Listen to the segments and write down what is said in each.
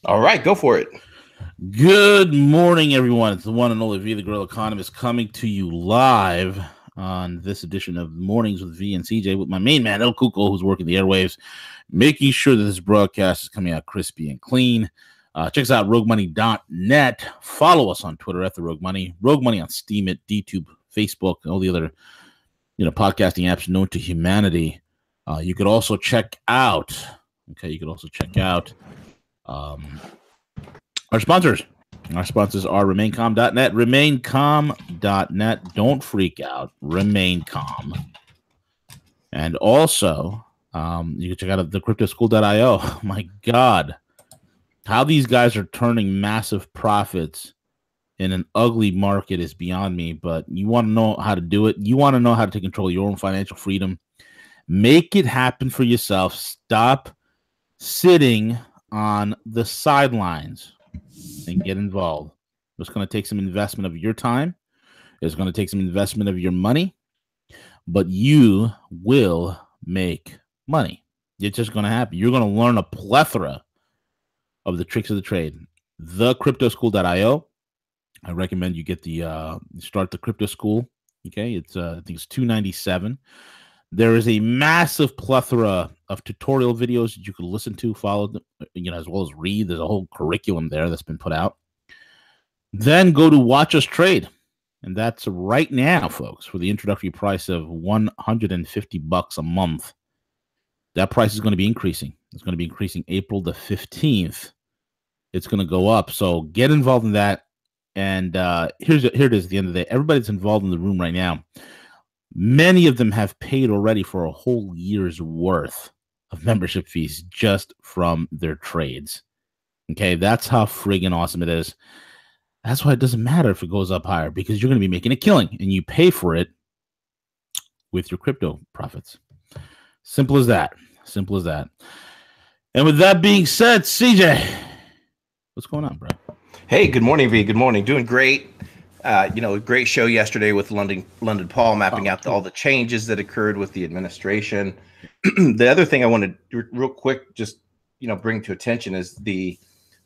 All right, go for it. Good morning, everyone. It's the one and only V, the Guerrilla Economist, coming to you live on this edition of Mornings with V and CJ with my main man, El Cuco, who's working the airwaves, making sure that this broadcast is coming out crispy and clean. Check us out, roguemoney.net. Follow us on Twitter at the Rogue Money, Rogue Money on Steam, at DTube, Facebook, and all the other podcasting apps known to humanity. You could also check out, our sponsors. Our sponsors are remaincom.net. Remaincom.net. Don't freak out. Remaincom. And also, you can check out the cryptoschool.io. My God. How these guys are turning massive profits in an ugly market is beyond me. But you want to know how to do it. You want to know how to take control of your own financial freedom. Make it happen for yourself. Stop sitting on the sidelines and get involved. It's going to take some investment of your time. It's going to take some investment of your money, but you will make money. It's just going to happen. You're going to learn a plethora of the tricks of the trade. Thecryptoschool.io. I recommend you get start the crypto school. Okay, it's I think it's $297. There is a massive plethora of tutorial videos that you can listen to, follow, as well as read. There's a whole curriculum there that's been put out. Then go to Watch Us Trade, and that's right now, folks, for the introductory price of $150 a month. That price is going to be increasing. It's going to be increasing April the 15th. It's going to go up. So get involved in that. And here it is at the end of the day. Everybody's involved in the room right now. Many of them have paid already for a whole year's worth of membership fees just from their trades. Okay, that's how friggin' awesome it is. That's why it doesn't matter if it goes up higher, because you're going to be making a killing, and you pay for it with your crypto profits. Simple as that. Simple as that. And with that being said, CJ, what's going on, bro? Hey, good morning, V. Good morning. Doing great. A great show yesterday with London Paul mapping out all the changes that occurred with the administration. The other thing I wanted to real quick just bring to attention is the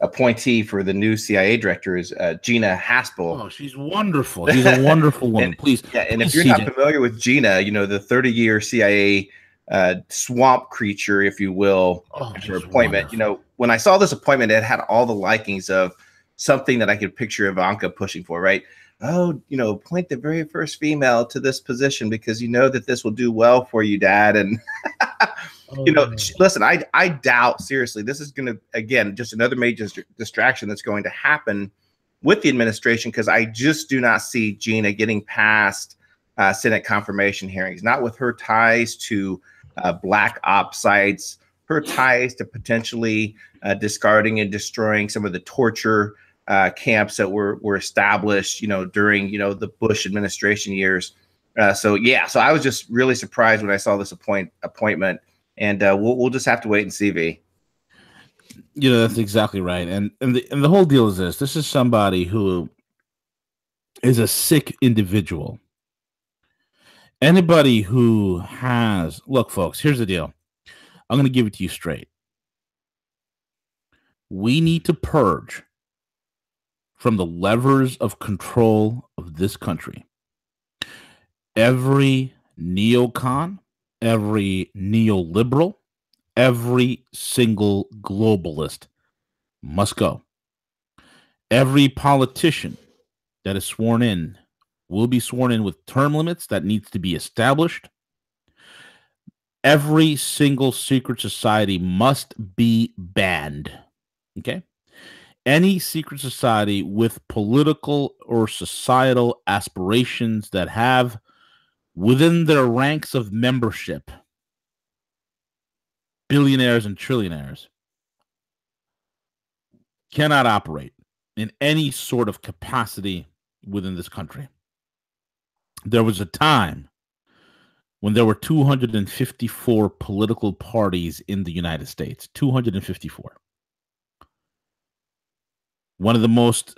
appointee for the new CIA director is Gina Haspel. Oh, she's wonderful. She's a wonderful woman. Please. And if you're not familiar with Gina, the 30-year CIA swamp creature, if you will, her appointment. Wonderful. When I saw this appointment, it had all the likings of something that I could picture Ivanka pushing for, right? Oh, appoint the very first female to this position because you know that this will do well for you, Dad. And, listen, I doubt, seriously, this is going to, again, just another major distraction that's going to happen with the administration, because I just do not see Gina getting past Senate confirmation hearings, not with her ties to black ops sites, her ties to potentially discarding and destroying some of the torture camps that were established, during, the Bush administration years. So I was just really surprised when I saw this appointment, and we'll just have to wait and see, V. That's exactly right. And the whole deal is this. This is somebody who is a sick individual. Anybody who look, folks, here's the deal. I'm going to give it to you straight. We need to purge from the levers of control of this country every neocon, every neoliberal, every single globalist must go. Every politician that is sworn in will be sworn in with term limits that needs to be established. Every single secret society must be banned. Okay? Any secret society with political or societal aspirations that have within their ranks of membership billionaires and trillionaires cannot operate in any sort of capacity within this country. There was a time when there were 254 political parties in the United States. 254.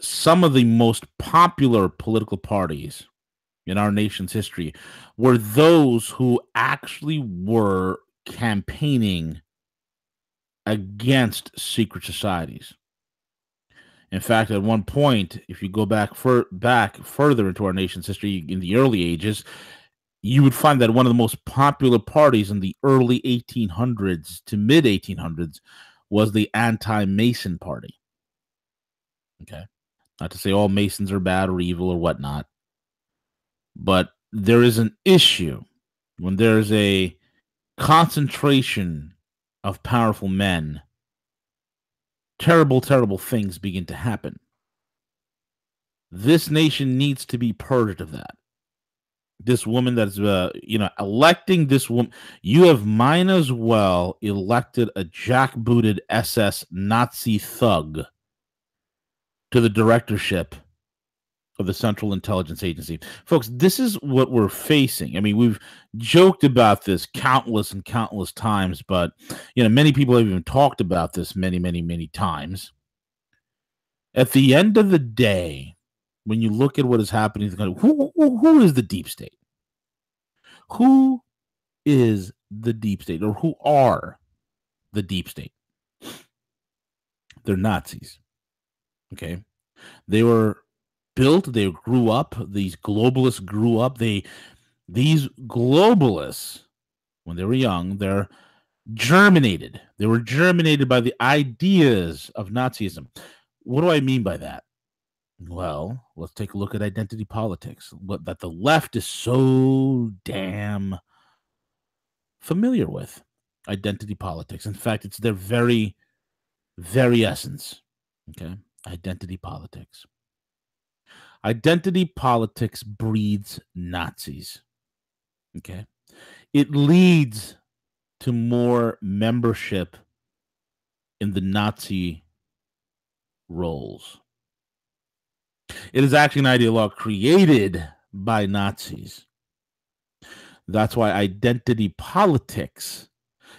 Some of the most popular political parties in our nation's history were those who actually were campaigning against secret societies. In fact, at one point, if you go back further into our nation's history in the early ages, you would find that one of the most popular parties in the early 1800s to mid 1800s was the anti-Mason party. Okay. Not to say all Masons are bad or evil or whatnot, but there is an issue when there's a concentration of powerful men. Terrible, terrible things begin to happen. This nation needs to be purged of that. This woman that's, electing this woman, you have might as well elected a jackbooted SS Nazi thug to the directorship of the Central Intelligence Agency. Folks, this is what we're facing. I mean, we've joked about this countless and countless times, but, many people have even talked about this many, many, many times. At the end of the day, when you look at what is happening, who is the deep state? Who is the deep state, or who are the deep state? They're Nazis. Okay. They were built, they grew up, these globalists grew up. These globalists, when they were young, they're germinated. They were germinated by the ideas of Nazism. What do I mean by that? Well, let's take a look at identity politics, that the left is so damn familiar with. Identity politics. In fact, it's their very, very essence. Okay? Identity politics. Identity politics breeds Nazis. Okay? It leads to more membership in the Nazi roles. It is actually an ideologue created by Nazis. That's why identity politics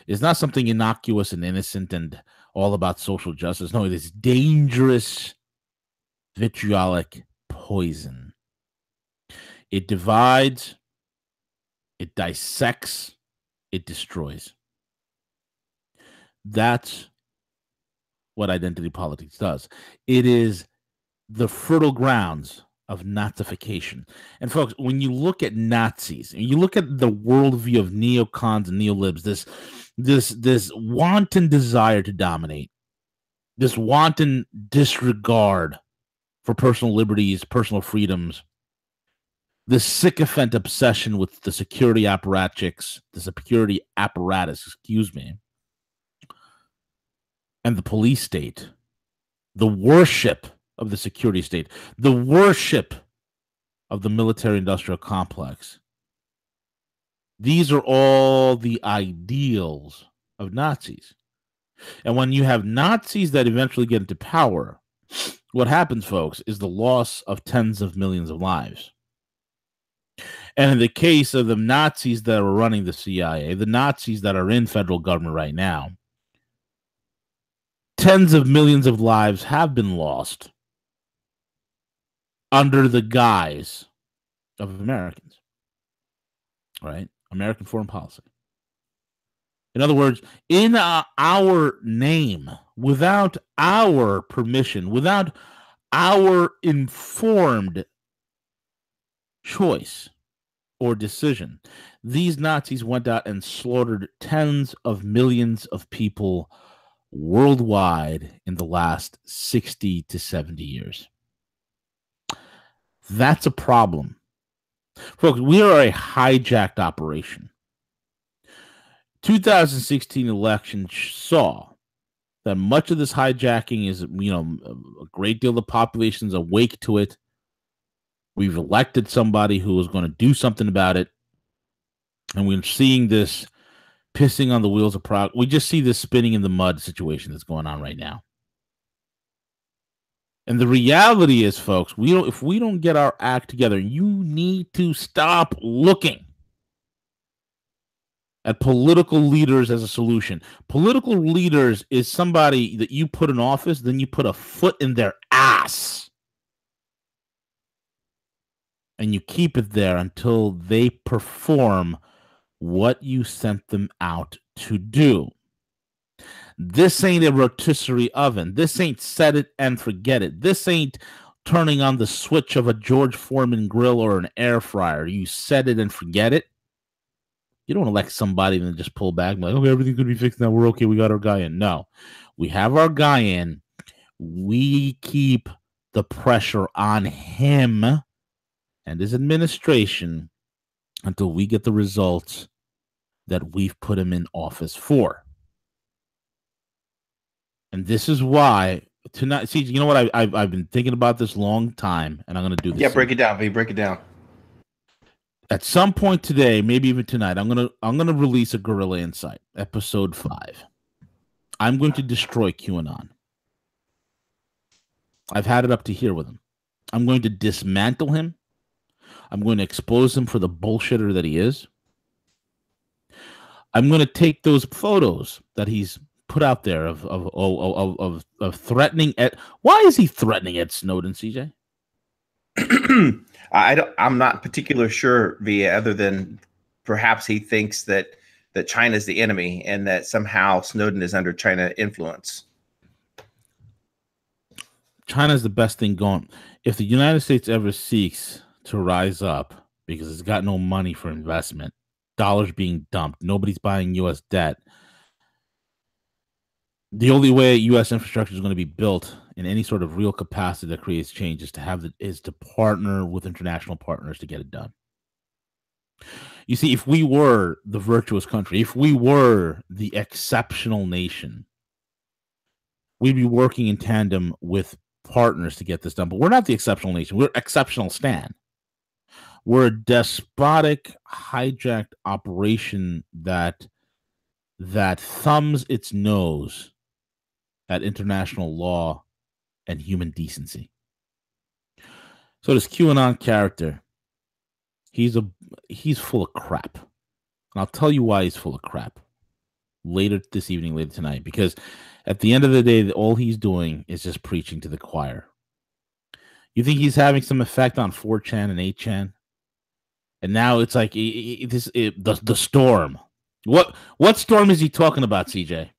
is not something innocuous and innocent and all about social justice. No, it is dangerous, vitriolic poison. It divides, it dissects, it destroys. That's what identity politics does. It is the fertile grounds of Nazification. And folks, when you look at Nazis and you look at the worldview of neocons and neolibs, this wanton desire to dominate, this wanton disregard for personal liberties, personal freedoms, the sycophant obsession with the security apparatus, and the police state, the worship of the security state, the worship of the military-industrial complex. These are all the ideals of Nazis. And when you have Nazis that eventually get into power, what happens, folks, is the loss of tens of millions of lives. And in the case of the Nazis that are running the CIA, the Nazis that are in federal government right now, tens of millions of lives have been lost under the guise of Americans, right? American foreign policy. In other words, in our name, without our permission, without our informed choice or decision, these Nazis went out and slaughtered tens of millions of people worldwide in the last 60 to 70 years. That's a problem. Folks, we are a hijacked operation. 2016 election saw that much of this hijacking is, a great deal of the population is awake to it. We've elected somebody who is going to do something about it. And we're seeing this pissing on the wheels of progress. We just see this spinning in the mud situation that's going on right now. And the reality is, folks, if we don't get our act together, you need to stop looking at political leaders as a solution. Political leaders is somebody that you put in office, then you put a foot in their ass. And you keep it there until they perform what you sent them out to do. This ain't a rotisserie oven. This ain't set it and forget it. This ain't turning on the switch of a George Foreman grill or an air fryer. You set it and forget it. You don't elect somebody and then just pull back and be like, okay, everything's going to be fixed now. We're okay. We got our guy in. No, we have our guy in. We keep the pressure on him and his administration until we get the results that we've put him in office for. And this is why tonight. See, you know what? I've been thinking about this long time, and I'm going to do this. Yeah, break it down, V. Break it down. At some point today, maybe even tonight, I'm gonna release a Guerrilla Insight, episode 5. I'm going to destroy QAnon. I've had it up to here with him. I'm going to dismantle him. I'm going to expose him for the bullshitter that he is. I'm going to take those photos that he's put out there of threatening Ed. Why is he threatening Ed Snowden, CJ? I'm not particularly sure, via other than perhaps he thinks that China is the enemy and that somehow Snowden is under China influence. China's the best thing going. If the United States ever seeks to rise up because it's got no money for investment, dollars being dumped, nobody's buying U.S. debt, the only way U.S. infrastructure is going to be built in any sort of real capacity that creates change is to partner with international partners to get it done. You see, if we were the virtuous country, if we were the exceptional nation, we'd be working in tandem with partners to get this done. But we're not the exceptional nation. We're exceptional Stan. We're a despotic, hijacked operation that thumbs its nose at international law and human decency. So this QAnon character, he's full of crap. And I'll tell you why he's full of crap later this evening, later tonight, because at the end of the day, all he's doing is just preaching to the choir. You think he's having some effect on 4chan and 8chan? And now it's like the storm. What storm is he talking about, CJ?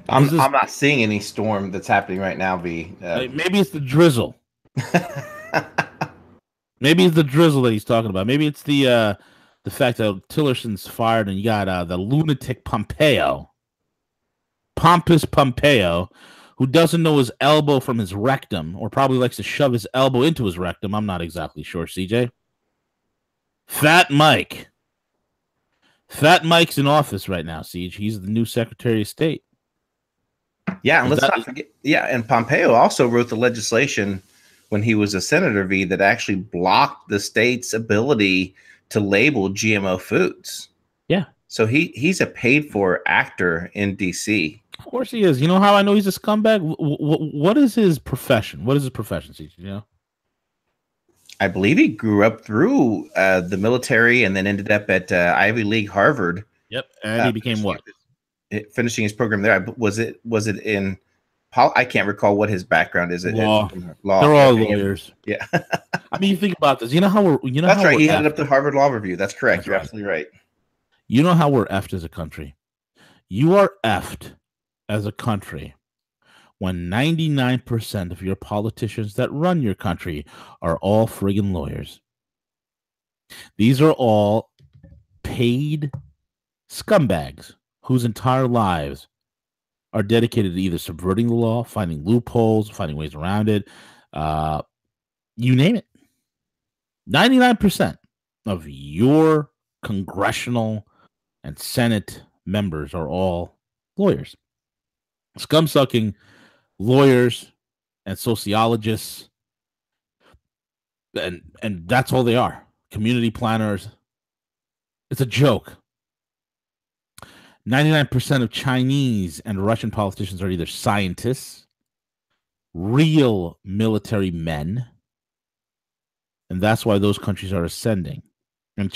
I'm not seeing any storm that's happening right now, V. Maybe it's the drizzle. Maybe it's the drizzle that he's talking about. Maybe it's the fact that Tillerson's fired and you got the lunatic Pompeo, pompous Pompeo, who doesn't know his elbow from his rectum, or probably likes to shove his elbow into his rectum. I'm not exactly sure, CJ. Fat Mike. Fat Mike's in office right now, Siege. He's the new Secretary of State. Yeah, and let's not forget. Yeah, and Pompeo also wrote the legislation when he was a senator, V, that actually blocked the state's ability to label GMO foods. Yeah. So he's a paid-for actor in D.C. Of course he is. You know how I know he's a scumbag? What is his profession? What is his profession, CJ? You know? I believe he grew up through the military and then ended up at Ivy League Harvard. Yep, and he became what? Finishing his program there. Was it in? I can't recall what his background is. Law. Law. They're all lawyers. Yeah. I mean, you think about this. You know how we're. You know that's how right. He headed effed. up the Harvard Law Review. That's correct. That's You're right. absolutely right. You know how we're effed as a country. You are effed as a country when 99% of your politicians that run your country are all friggin' lawyers. These are all paid scumbags whose entire lives are dedicated to either subverting the law, finding loopholes, finding ways around it, you name it. 99% of your congressional and Senate members are all lawyers. Scum-sucking lawyers and sociologists, and that's all they are. Community planners. It's a joke. 99% of Chinese and Russian politicians are either scientists, real military men, and that's why those countries are ascending. And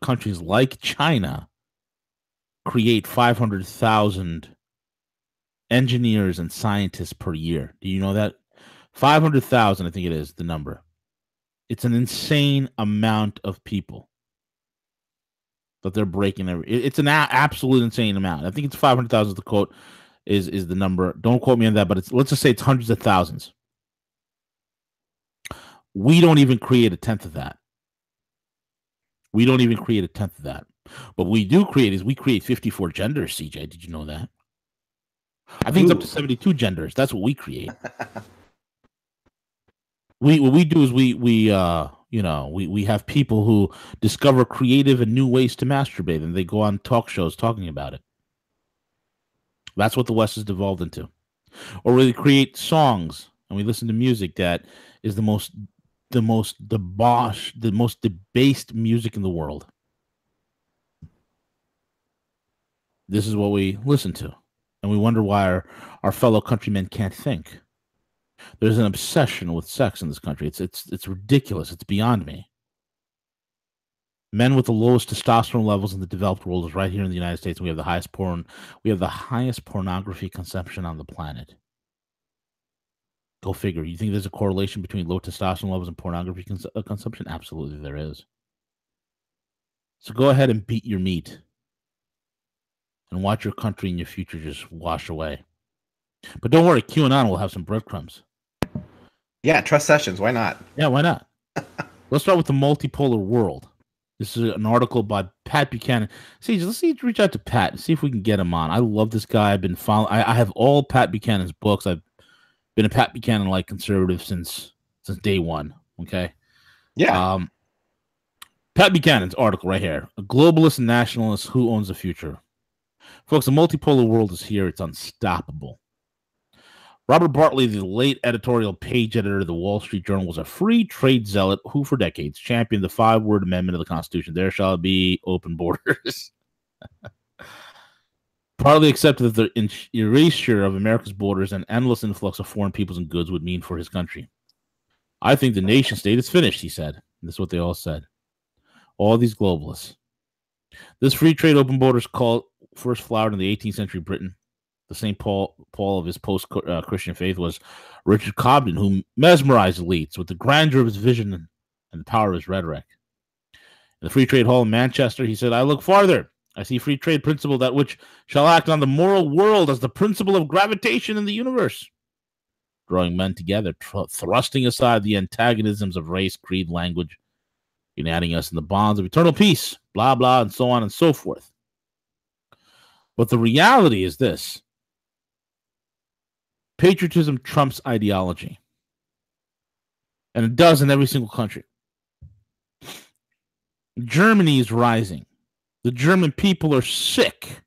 countries like China create 500,000 engineers and scientists per year. Do you know that? 500,000, I think it is the number. It's an insane amount of people. that they're breaking. It's an absolute insane amount. I think it's 500,000. The quote is the number. Don't quote me on that, but let's just say it's hundreds of thousands. We don't even create a tenth of that. What we do create is we create 54 genders, CJ. Did you know that? I think it's up to 72 genders. That's what we create. What we do is we have people who discover creative and new ways to masturbate, and they go on talk shows talking about it. That's what the West has devolved into. Or we create songs and we listen to music that is the most debauched, the most debased music in the world. This is what we listen to, and we wonder why our fellow countrymen can't think. There's an obsession with sex in this country. It's ridiculous. It's beyond me. Men with the lowest testosterone levels in the developed world is right here in the United States, and we have the highest pornography consumption on the planet. Go figure. You think there's a correlation between low testosterone levels and pornography consumption? Absolutely, there is. So go ahead and beat your meat and watch your country and your future just wash away. But don't worry, QAnon will have some breadcrumbs. Yeah, trust Sessions. Why not? Yeah, why not? Let's start with the multipolar world. This is an article by Pat Buchanan. Let's reach out to Pat and see if we can get him on. I love this guy. I've been following. I have all Pat Buchanan's books. I've been a Pat Buchanan-like conservative since day one. Okay. Yeah. Pat Buchanan's article right here. A globalist and nationalist, who owns the future? Folks, the multipolar world is here. It's unstoppable. Robert Bartley, the late editorial page editor of the Wall Street Journal, was a free trade zealot who, for decades, championed the 5-word amendment of the Constitution. There shall be open borders. Partly accepted that the erasure of America's borders and endless influx of foreign peoples and goods would mean for his country. I think the nation state is finished, he said. That's what they all said. All these globalists. This free trade open borders call first flowered in the 18th century Britain. The St. Paul of his post-Christian faith was Richard Cobden, who mesmerized elites with the grandeur of his vision and the power of his rhetoric. In the Free Trade Hall in Manchester, he said, I look farther. I see free trade principle, that which shall act on the moral world as the principle of gravitation in the universe, drawing men together, thrusting aside the antagonisms of race, creed, language, uniting us in the bonds of eternal peace, blah, blah, and so on and so forth. But the reality is this. Patriotism trumps ideology. And it does in every single country. Germany is rising. The German people are sick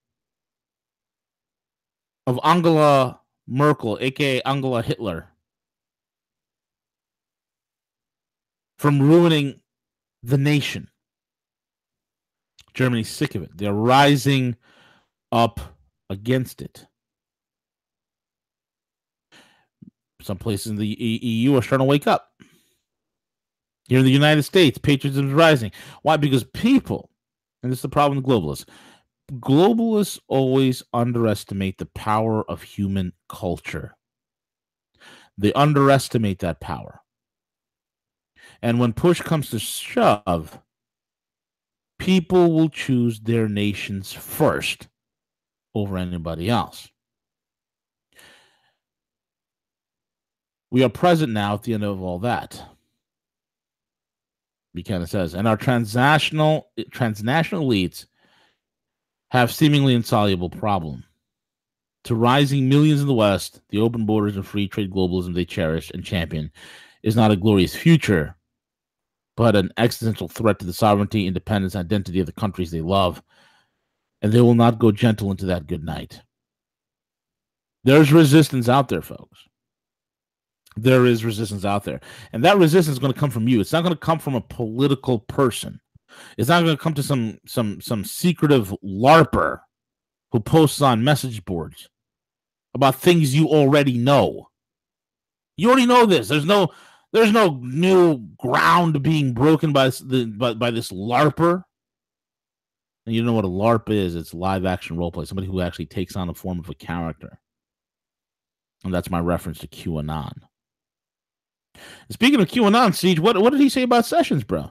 of Angela Merkel, a.k.a. Angela Hitler, from ruining the nation. Germany's sick of it. They're rising up against it. Some places in the EU are starting to wake up. Here in the United States, patriotism is rising. Why? Because people, and this is the problem with globalists, globalists always underestimate the power of human culture. They underestimate that power. And when push comes to shove, people will choose their nations first over anybody else. We are present now at the end of all that. Buchanan says, and our transnational elites have seemingly insoluble problem. To rising millions in the West, the open borders and free trade globalism they cherish and champion is not a glorious future, but an existential threat to the sovereignty, independence, and identity of the countries they love, and they will not go gentle into that good night. There's resistance out there, folks. There is resistance out there. And that resistance is going to come from you. It's not going to come from a political person. It's not going to come to some secretive LARPer who posts on message boards about things you already know. You already know this. There's no new ground being broken by this LARPer. And you know what a LARP is? It's live action role play. Somebody who actually takes on the form of a character. And that's my reference to QAnon. Speaking of QAnon, Siege, what did he say about Sessions, bro?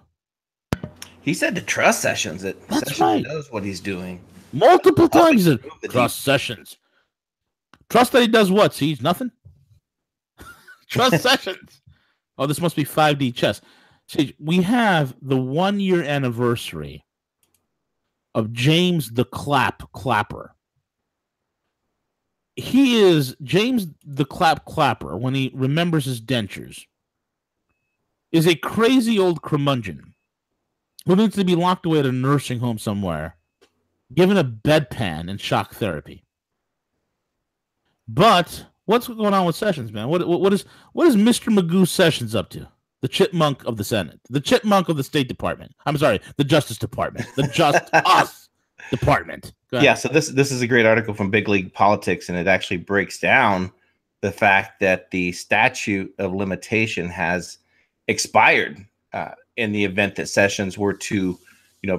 He said to trust Sessions that That's Sessions right. knows what he's doing. Multiple times. Trust Sessions. Trust that he does what? Sees nothing? Trust Sessions. Oh, this must be 5D chess. See, we have the 1-year anniversary of James the Clapper. He is James the Clapper when he remembers his dentures. Is a crazy old curmudgeon who needs to be locked away at a nursing home somewhere, given a bedpan and shock therapy. But what's going on with Sessions, man? What is Mr. Magoo Sessions up to? The chipmunk of the Senate, the chipmunk of the State Department. I'm sorry, the Justice Department, the Just Us Department. Yeah, so this is a great article from Big League Politics, and it actually breaks down the fact that the statute of limitation has expired in the event that Sessions were to,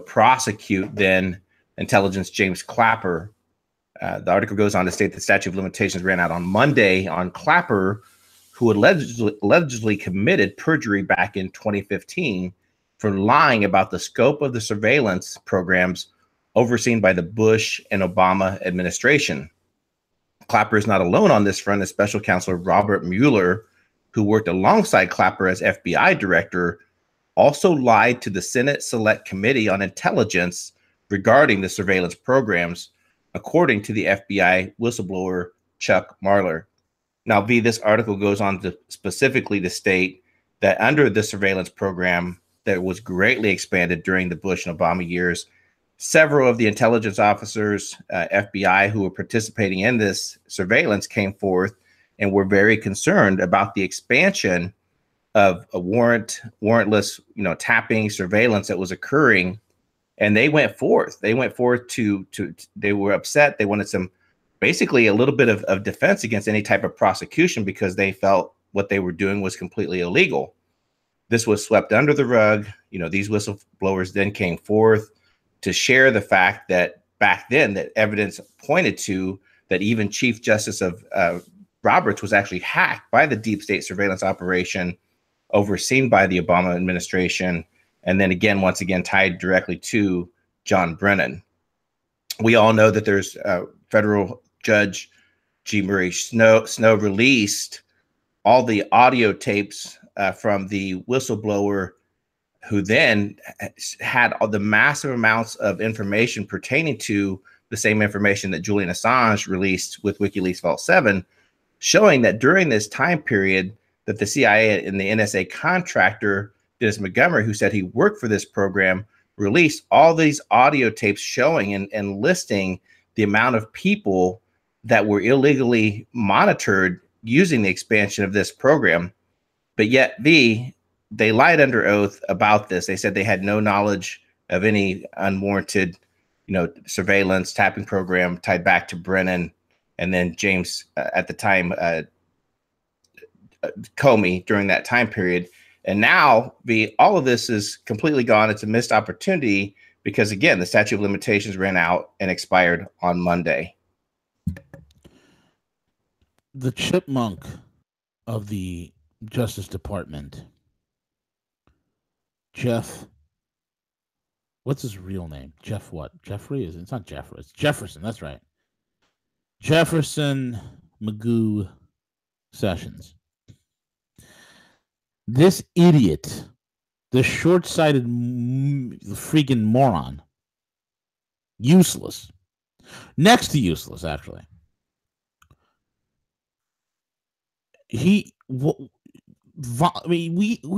prosecute then intelligence James Clapper. The article goes on to state the statute of limitations ran out on Monday on Clapper, who allegedly committed perjury back in 2015 for lying about the scope of the surveillance programs overseen by the Bush and Obama administration. Clapper is not alone on this front, as Special Counsel Robert Mueller, who worked alongside Clapper as FBI director, also lied to the Senate Select Committee on Intelligence regarding the surveillance programs, according to the FBI whistleblower Chuck Marler. Now, V, this article goes on to specifically to state that under the surveillance program that was greatly expanded during the Bush and Obama years, several of the intelligence officers, FBI, who were participating in this surveillance came forth and were very concerned about the expansion of a warrantless, tapping surveillance that was occurring. And they went forth. They were upset. They wanted basically a little bit of defense against any type of prosecution because they felt what they were doing was completely illegal. This was swept under the rug. These whistleblowers then came forth to share the fact that back then that evidence pointed to that even Chief Justice of Roberts was actually hacked by the deep state surveillance operation overseen by the Obama administration. And then again, once again, tied directly to John Brennan. We all know that there's federal judge G. Murray Snow released all the audio tapes from the whistleblower, who then had all the massive amounts of information pertaining to the same information that Julian Assange released with WikiLeaks Vault 7, showing that during this time period that the CIA and the NSA contractor, Dennis Montgomery, who said he worked for this program, released all these audio tapes showing and listing the amount of people that were illegally monitored using the expansion of this program. But yet, they lied under oath about this. They said they had no knowledge of any unwarranted, surveillance tapping program tied back to Brennan and then James at the time, Comey during that time period. And now all of this is completely gone. It's a missed opportunity because, again, the statute of limitations ran out and expired on Monday. The chipmunk of the Justice Department, Jeff, what's his real name? Jeff what? Jeffrey? It's not Jeffrey. It's Jefferson. That's right. Jefferson Magoo Sessions. This idiot, this short-sighted freaking moron, useless, next to useless, actually. We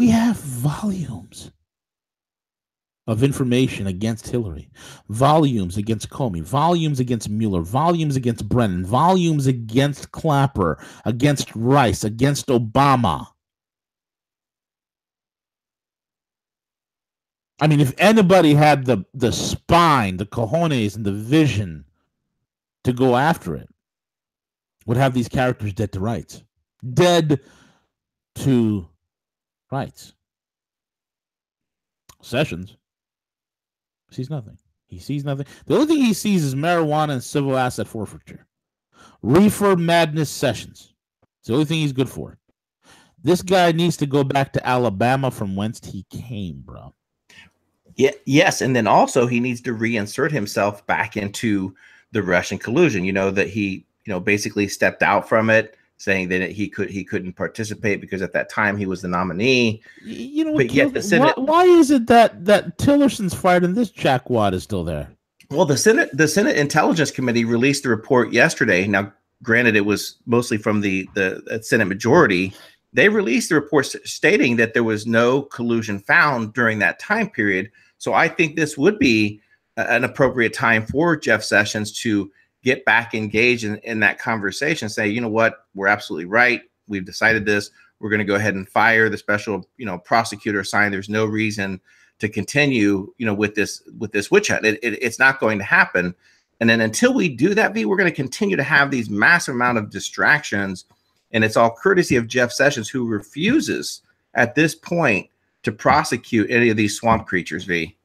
have volumes of information against Hillary, volumes against Comey, volumes against Mueller, volumes against Brennan, volumes against Clapper, against Rice, against Obama. I mean, if anybody had the spine, the cojones, and the vision to go after it, would have these characters dead to rights. Dead to rights. Sessions sees nothing. He sees nothing. The only thing he sees is marijuana and civil asset forfeiture. Reefer madness Sessions. It's the only thing he's good for. This guy needs to go back to Alabama from whence he came, bro. Yeah, yes, and then also he needs to reinsert himself back into the Russian collusion. You know that he, basically stepped out from it, saying that he couldn't participate because at that time he was the nominee. You know what But yet kills the me? Why, Senate, why is it that Tillerson's fired and this jackwad is still there? well, the Senate Intelligence Committee released the report yesterday. Now, granted, it was mostly from the Senate majority. They released the report stating that there was no collusion found during that time period. So I think this would be an appropriate time for Jeff Sessions to get back engaged in that conversation. Say, you know what, we're absolutely right. We've decided this. We're going to go ahead and fire the special, prosecutor assigned. There's no reason to continue, with this witch hunt. It's not going to happen. And then until we do that, V, we're going to continue to have these massive amount of distractions. And it's all courtesy of Jeff Sessions, who refuses at this point to prosecute any of these swamp creatures, V.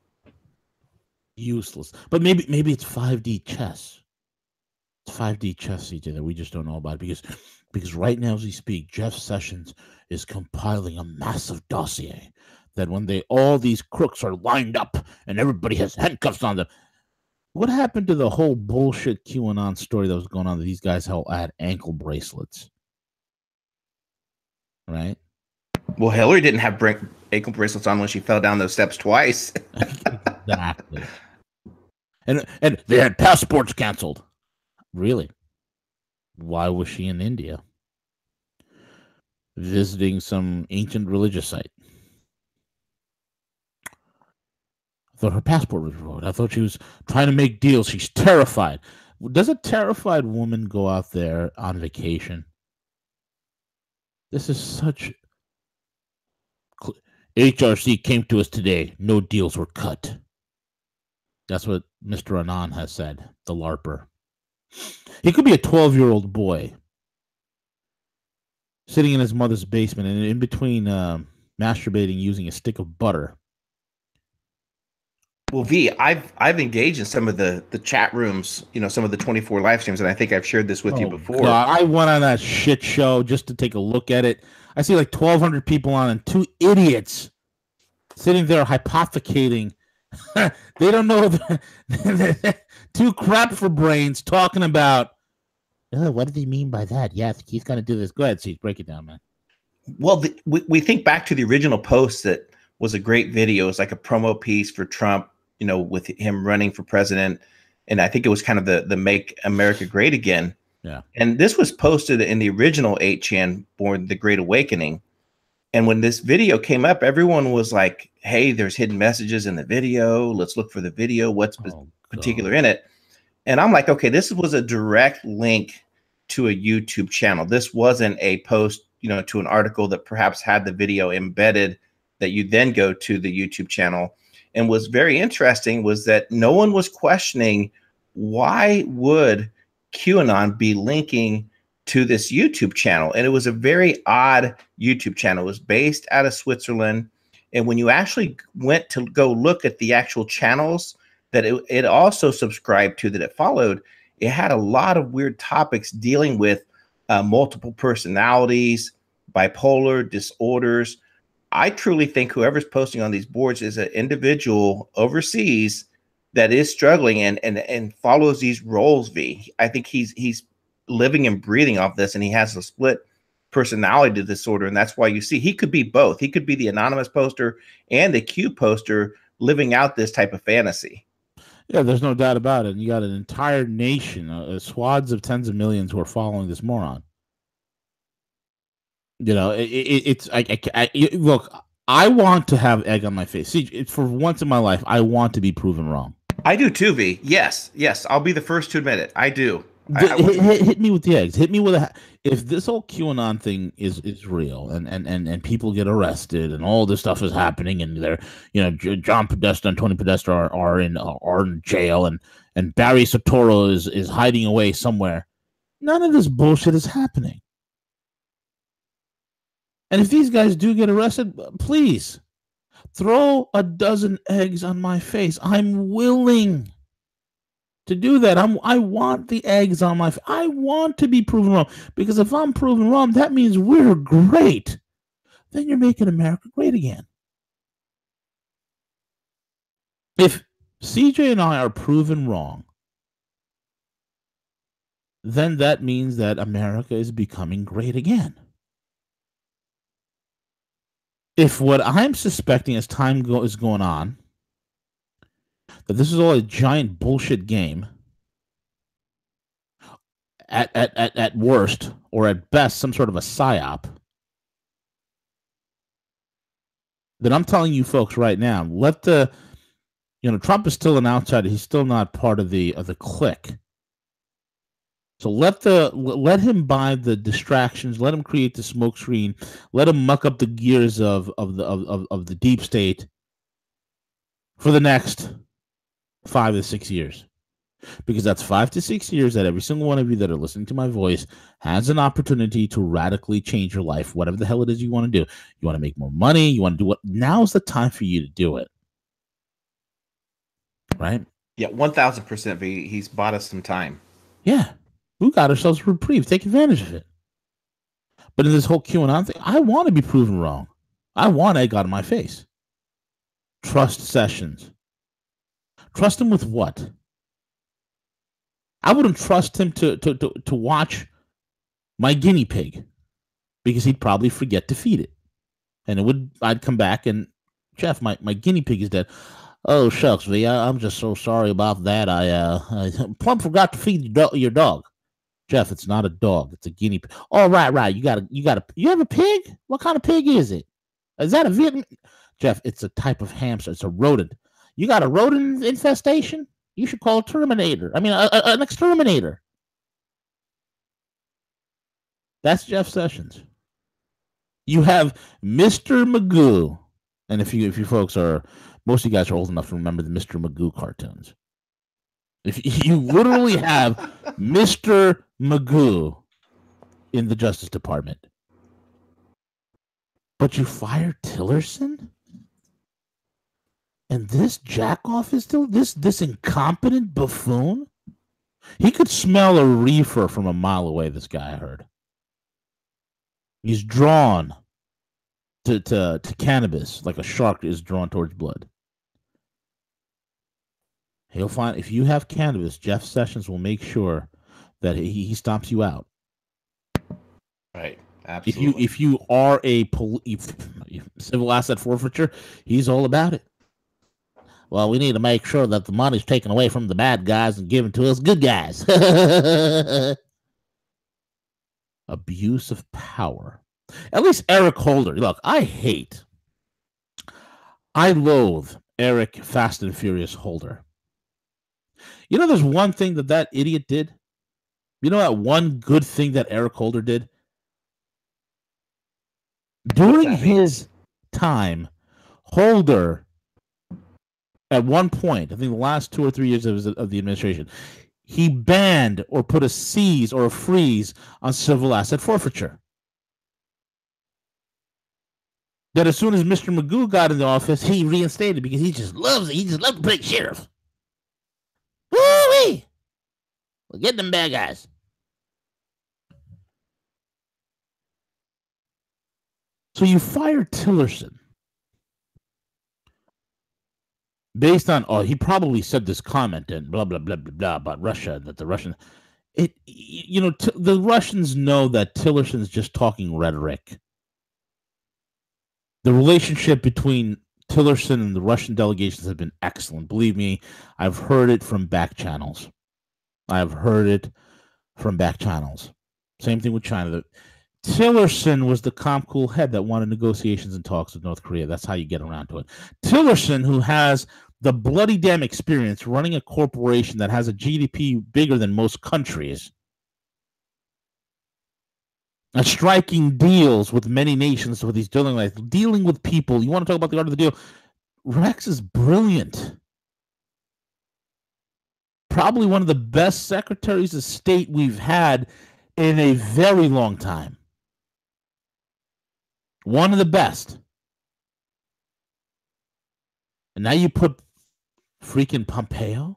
Useless. But maybe it's 5D chess. It's 5D chess, CJ, that we just don't know about, because right now as we speak, Jeff Sessions is compiling a massive dossier that when all these crooks are lined up and everybody has handcuffs on them. What happened to the whole bullshit QAnon story that was going on that these guys had ankle bracelets? Right? Well, Hillary didn't have ankle bracelets on when she fell down those steps twice. Exactly. And they had passports canceled. Really? Why was she in India? Visiting some ancient religious site. I thought her passport was revoked. I thought she was trying to make deals. She's terrified. Does a terrified woman go out there on vacation? This is such... HRC came to us today. No deals were cut. That's what Mr. Anand has said, the LARPer. He could be a 12-year-old boy sitting in his mother's basement and in between masturbating using a stick of butter. Well, V, I've engaged in some of the chat rooms, some of the 24 live streams, and I think I've shared this with you before. God, I went on that shit show just to take a look at it. I see like 1,200 people on and two idiots sitting there hypothecating. They don't know. Two crap for brains talking about, oh, what did he mean by that? Yes, he's going to do this. Go ahead, Steve. Break it down, man. Well, we think back to the original post that was a great video. It was like a promo piece for Trump, with him running for president. And I think it was kind of the Make America Great Again. Yeah. And this was posted in the original 8chan born The Great Awakening. And when this video came up, everyone was like, hey, there's hidden messages in the video. Let's look for the video. What's particular in it? And I'm like, okay, this was a direct link to a YouTube channel. This wasn't a post, to an article that perhaps had the video embedded that you then go to the YouTube channel. And what's very interesting was that no one was questioning, why would QAnon be linking to this YouTube channel? And it was a very odd YouTube channel. It was based out of Switzerland. And when you actually went to go look at the actual channels that it also subscribed to, that it followed, it had a lot of weird topics dealing with multiple personalities, bipolar disorders. I truly think whoever's posting on these boards is an individual overseas that is struggling and follows these roles, V. I think he's living and breathing off this, and he has a split personality disorder, and that's why you see he could be both. He could be the anonymous poster and the Q poster living out this type of fantasy. Yeah, there's no doubt about it. You got an entire nation, swaths of tens of millions who are following this moron. Look, I want to have egg on my face. See, for once in my life, I want to be proven wrong. I do too, V. Yes, I'll be the first to admit it. I do. Hit me with the eggs. Hit me with if this whole QAnon thing is real and people get arrested and all this stuff is happening and they're, John Podesta and Tony Podesta are in jail and Barry Soetoro is hiding away somewhere. None of this bullshit is happening. And if these guys do get arrested, please throw a dozen eggs on my face. I'm willing to do that. I want the eggs on my face. I want to be proven wrong, because if I'm proven wrong, that means we're great. Then you're making America great again. If CJ and I are proven wrong, then that means that America is becoming great again. If what I'm suspecting as time is going on, that this is all a giant bullshit game, at worst, or at best, some sort of a psyop, then I'm telling you folks right now, Trump is still an outsider. He's still not part of the clique. So let him buy the distractions. Let him create the smoke screen. Let him muck up the gears of the deep state for the next 5 to 6 years, because that's 5 to 6 years that every single one of you that are listening to my voice has an opportunity to radically change your life, whatever the hell it is you want to do. You want to make more money. You want to do what? Now's the time for you to do it. Right? Yeah, 1,000%. He's bought us some time. Yeah. We got ourselves a reprieve. Take advantage of it. But in this whole QAnon thing, I want to be proven wrong. I want egg out of my face. Trust Sessions. Trust him with what? I wouldn't trust him to watch my guinea pig, because he'd probably forget to feed it. And I'd come back and, Jeff, my guinea pig is dead. Oh, shucks, V, I'm just so sorry about that. I Plump forgot to feed your dog. Jeff, it's not a dog. It's a guinea pig. Oh, right. You have a pig? What kind of pig is it? Is that a Vietnam? Jeff, it's a type of hamster. It's a rodent. You got a rodent infestation? You should call a Terminator. I mean, an exterminator. That's Jeff Sessions. You have Mr. Magoo. And if you folks are, most of you guys are old enough to remember the Mr. Magoo cartoons. If you literally have Mr. Magoo in the Justice Department, but you fire Tillerson, and this jackoff is still this incompetent buffoon. He could smell a reefer from a mile away. This guy, I heard, he's drawn to cannabis like a shark is drawn towards blood. He'll find, if you have cannabis, Jeff Sessions will make sure that he stomps you out. Right. Absolutely. If you are a civil asset forfeiture, he's all about it. Well, we need to make sure that the money's taken away from the bad guys and given to us good guys. Abuse of power. At least Eric Holder. Look, I loathe Eric Fast and Furious Holder. You know, there's one thing that idiot did. You know that one good thing that Eric Holder did? During his time, Holder, at one point, I think the last 2 or 3 years of the administration, he banned or put a seize or a freeze on civil asset forfeiture. That as soon as Mr. Magoo got in the office, he reinstated, because he just loves it. He just loves to play sheriff. Woo-wee! Well, get them bad guys. So you fire Tillerson based on, he probably said this comment and blah, blah, blah, blah, blah about Russia, that the Russian, the Russians know that Tillerson's just talking rhetoric. The relationship between Tillerson and the Russian delegations have been excellent. Believe me, I've heard it from back channels. Same thing with China. Tillerson was the calm, cool head that wanted negotiations and talks with North Korea. That's how you get around to it. Tillerson, who has the bloody damn experience running a corporation that has a GDP bigger than most countries, and striking deals with many nations, what he's dealing with people. You want to talk about the art of the deal? Rex is brilliant. Probably one of the best secretaries of state we've had in a very long time. One of the best. And now you put freaking Pompeo,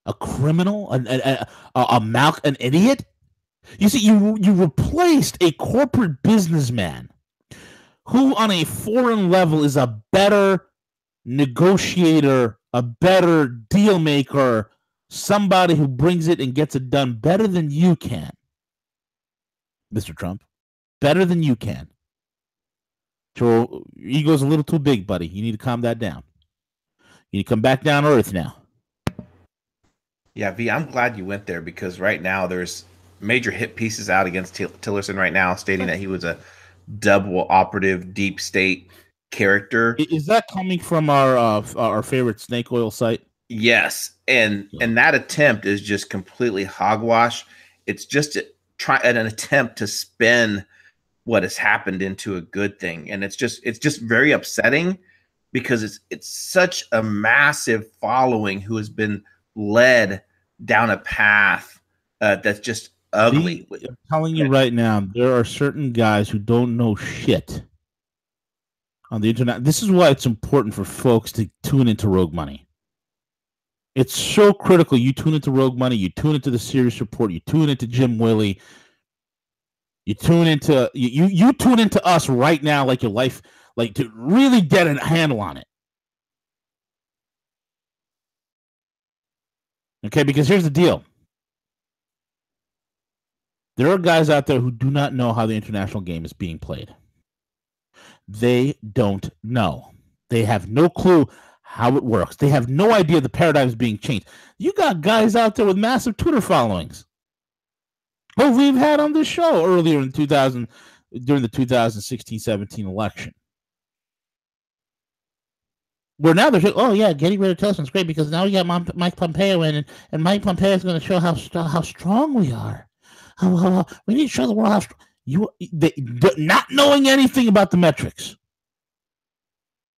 a criminal, an idiot. You see, you replaced a corporate businessman who on a foreign level is a better negotiator, a better deal maker, somebody who brings it and gets it done better than you can, Mr. Trump. Better than you can. Your ego's a little too big, buddy. You need to calm that down. You need to come back down to earth now. Yeah, V, I'm glad you went there because right now there's major hit pieces out against Tillerson right now, stating that he was a double operative deep state character. Is that coming from our favorite snake oil site? Yes, and that attempt is just completely hogwash. It's just an attempt to spin what has happened into a good thing, and it's just very upsetting because it's such a massive following who has been led down a path that's just ugly. I'm telling you right now, there are certain guys who don't know shit on the internet. This is why it's important for folks to tune into Rogue Money. It's so critical. You tune into Rogue Money, you tune into the Serious Report, you tune into Jim Willie, you tune into you tune into us right now, like your life, like to really get a handle on it. Okay, because here's the deal. There are guys out there who do not know how the international game is being played. They don't know. They have no clue how it works. They have no idea the paradigm is being changed. You got guys out there with massive Twitter followings who we've had on this show earlier in during the 2016-17 election. Where now they're saying, oh, yeah, getting rid of Tillson's great because now we got Mike Pompeo in, and Mike Pompeo is going to show how strong we are. We need to show the world how strong. Not knowing anything about the metrics.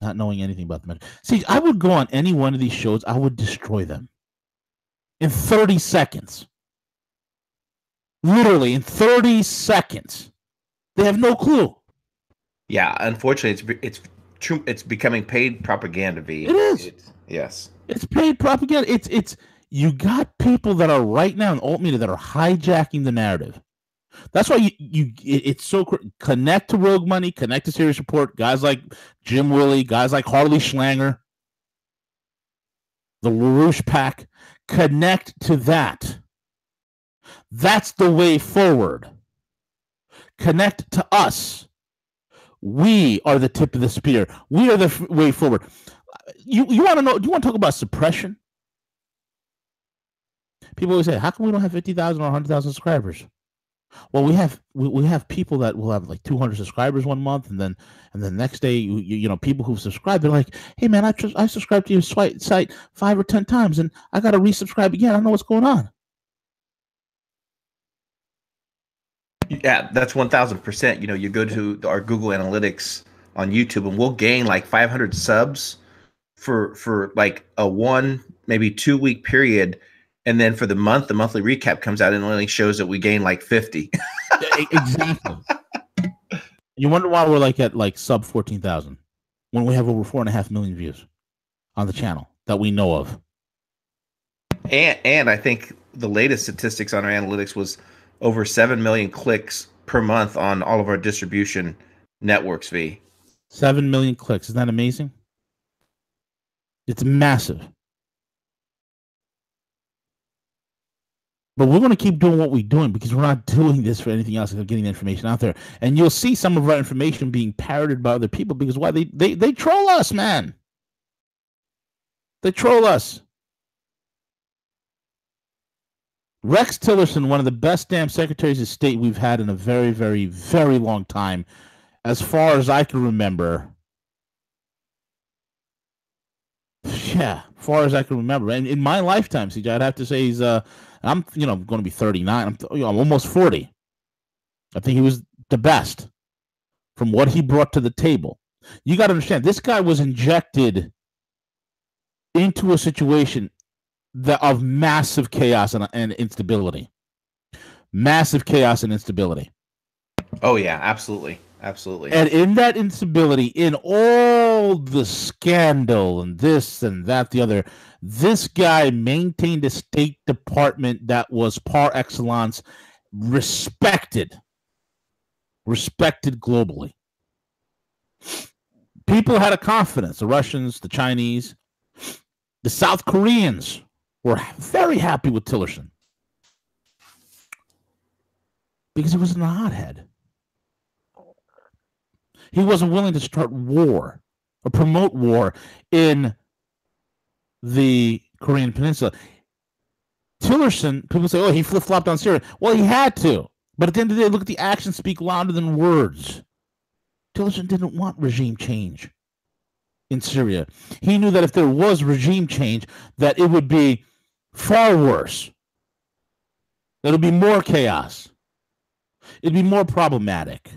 Not knowing anything about the metrics. See, I would go on any one of these shows. I would destroy them in 30 seconds. Literally, in 30 seconds. They have no clue. Yeah, unfortunately, it's true. It's becoming paid propaganda. V. It is. Yes. It's paid propaganda. It's you got people that are right now in alt media that are hijacking the narrative. That's why it's so connect to Rogue Money, connect to Serious Report. Guys like Jim Willie, guys like Harley Schlanger, the LaRouche Pack, connect to that. That's the way forward. Connect to us. We are the tip of the spear. We are the way forward. You want to know? Do you want to talk about suppression? People always say, "How come we don't have 50,000 or 100,000 subscribers?" Well, we have people that will have like 200 subscribers one month, and then next day, you know, people who subscribe, they're like, "Hey, man, I subscribed to your site 5 or 10 times, and I got to resubscribe again. I don't know what's going on." Yeah, that's 1,000%. You know, you go to our Google Analytics on YouTube, and we'll gain like 500 subs for like a 1, maybe 2 week period. And then for the monthly recap comes out and only shows that we gain like 50. Exactly. You wonder why we're at sub 14,000 when we have over 4.5 million views on the channel that we know of. And I think the latest statistics on our analytics was over 7 million clicks per month on all of our distribution networks. V. 7 million clicks. Isn't that amazing? It's massive. But we're going to keep doing what we're doing because we're not doing this for anything else than getting the information out there. And you'll see some of our information being parroted by other people because why? They troll us, man. They troll us. Rex Tillerson, one of the best damn secretaries of state we've had in a very, very, very long time, as far as I can remember. Yeah, as far as I can remember. And in my lifetime, CJ, I'd have to say he's I'm going to be 39. I'm almost 40. I think he was the best from what he brought to the table. You got to understand, this guy was injected into a situation of massive chaos and instability. Massive chaos and instability. Oh, yeah, absolutely. Absolutely. And in that instability, in all the scandal and this and that, the other, this guy maintained a State Department that was par excellence respected globally. People had a confidence. The Russians, the Chinese, the South Koreans were very happy with Tillerson because he wasn't a hothead. He wasn't willing to start war or promote war in the Korean Peninsula. Tillerson, people say, oh, he flip-flopped on Syria. Well, he had to. But at the end of the day, look at the actions speak louder than words. Tillerson didn't want regime change in Syria. He knew that if there was regime change, that it would be far worse. That it would be more chaos. It'd be more problematic.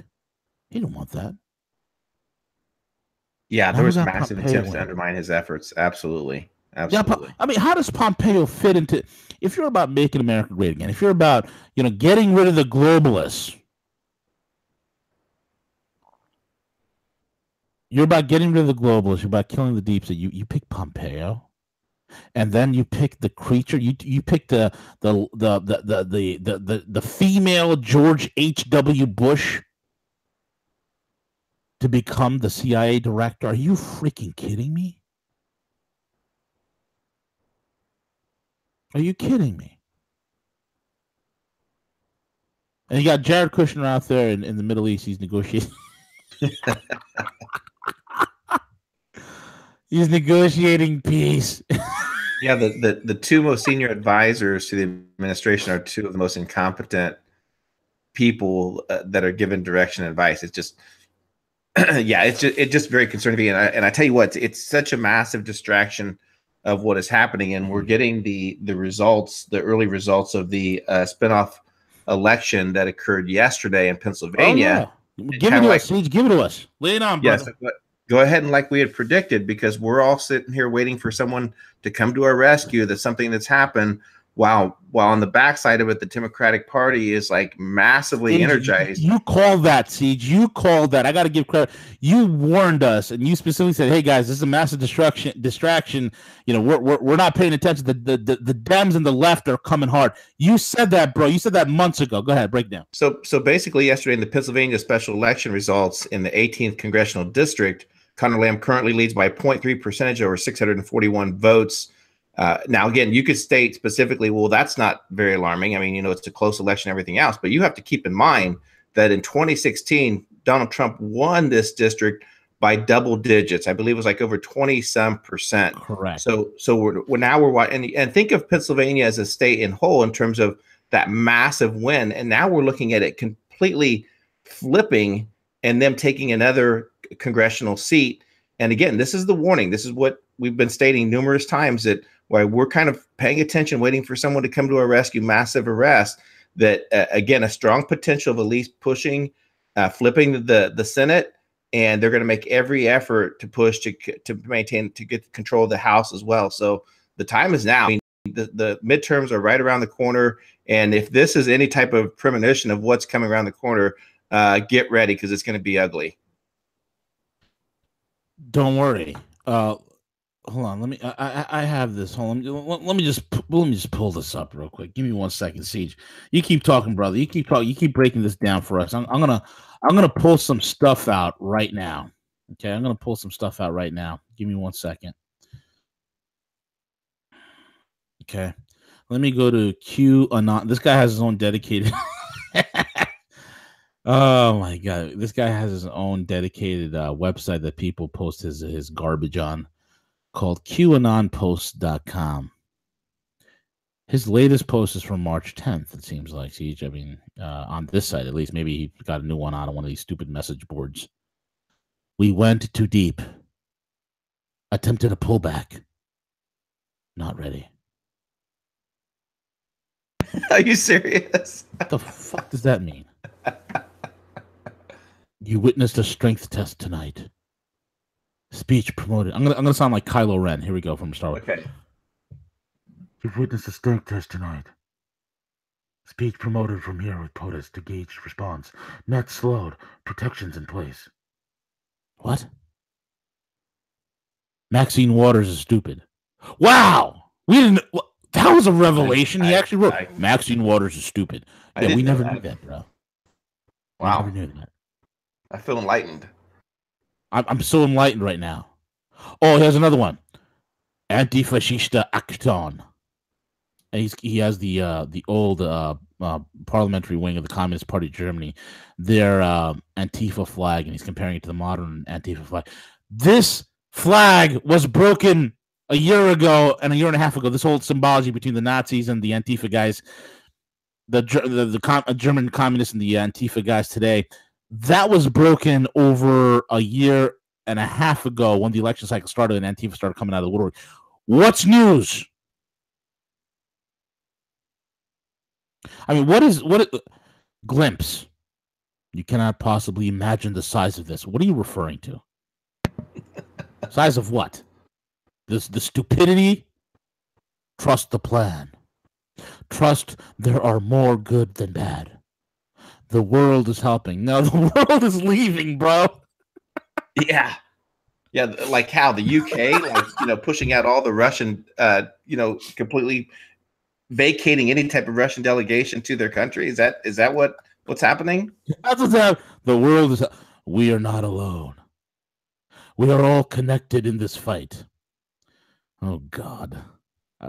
He didn't want that. Yeah, there was massive attempts to undermine his efforts. Absolutely. Absolutely. Yeah, I mean, how does Pompeo fit into, if you're about making America great again, if you're about, getting rid of the globalists, you're about getting rid of the globalists, you're about killing the deep state, you pick Pompeo, and then you pick the creature, you pick the female George H.W. Bush to become the CIA director. Are you freaking kidding me? Are you kidding me? And you got Jared Kushner out there in the Middle East. He's negotiating. He's negotiating peace. Yeah, the two most senior advisors to the administration are two of the most incompetent people that are given direction and advice. It's just, yeah, it's just very concerning to me. And I tell you what, it's such a massive distraction of what is happening, and we're getting the results, the early results of the spinoff election that occurred yesterday in Pennsylvania. Oh, yeah. Give it to us, Siege. Give it to us. Lay it on, brother. Yes, go ahead, and like we had predicted, because we're all sitting here waiting for someone to come to our rescue. That's something that's happened. While on the backside of it, the Democratic Party is like massively energized. You called that, Siege. You called that. I got to give credit. You warned us, and you specifically said, "Hey guys, this is a massive distraction. We're not paying attention. The Dems and the left are coming hard." You said that, bro. You said that months ago. Go ahead, break down. So basically, yesterday in the Pennsylvania special election results in the 18th congressional district, Conor Lamb currently leads by 0.3 percentage over 641 votes. Now, again, you could state specifically, well, that's not very alarming. I mean, it's a close election, everything else. But you have to keep in mind that in 2016, Donald Trump won this district by double digits. I believe it was like over 20-some percent. Correct. So we're and think of Pennsylvania as a state in whole in terms of that massive win. And now we're looking at it completely flipping and them taking another congressional seat. And again, this is the warning. This is what we've been stating numerous times, that why we're kind of paying attention, waiting for someone to come to our rescue, massive arrest, that again, a strong potential of at least pushing, flipping the Senate, and they're going to make every effort to push to get control of the House as well. So the time is now. I mean, the midterms are right around the corner. And if this is any type of premonition of what's coming around the corner, get ready, because it's going to be ugly. Don't worry. Hold on. Let me. I have this. Hold on. Let me just pull this up real quick. Give me 1 second, Siege. You keep talking, brother. You keep talking. You keep breaking this down for us. I'm gonna pull some stuff out right now. Okay, I'm gonna pull some stuff out right now. Give me 1 second. Okay, let me go to QAnon. This guy has his own dedicated. Oh my God, this guy has his own dedicated website that people post his garbage on, called QAnonpost.com. His latest post is from March 10th, it seems like, Siege. I mean, on this site, at least. Maybe he got a new one out on one of these stupid message boards. We went too deep. Attempted a pullback. Not ready. Are you serious? What the fuck does that mean? You witnessed a strength test tonight. Speech promoted. I'm gonna sound like Kylo Ren. Here we go from Star Wars. Okay. You've witnessed a strength test tonight. Speech promoted from here with POTUS to gauge response. Net slowed. Protections in place. What? Maxine Waters is stupid. Wow! We didn't. That was a revelation. He actually wrote, Maxine Waters is stupid. Yeah, we never knew that, bro. Wow. We never knew that. I feel enlightened. I'm so enlightened right now. Oh, here's another one. Antifascista Aktion. And he has the old parliamentary wing of the Communist Party of Germany, their Antifa flag, and he's comparing it to the modern Antifa flag. This flag was broken a year ago and a year and a half ago. This whole symbology between the Nazis and the Antifa guys, the German communists and the Antifa guys today, that was broken over a year and a half ago when the election cycle started and Antifa started coming out of the woodwork. What's news? I mean, what glimpse? You cannot possibly imagine the size of this. What are you referring to? Size of what? The stupidity? Trust the plan. Trust there are more good than bad. The world is helping. No, the world is leaving, bro. Yeah. Yeah, like how the UK, like, pushing out all the Russian, completely vacating any type of Russian delegation to their country. Is that what's happening? That's what's happening. The world is. We are not alone. We are all connected in this fight. Oh God,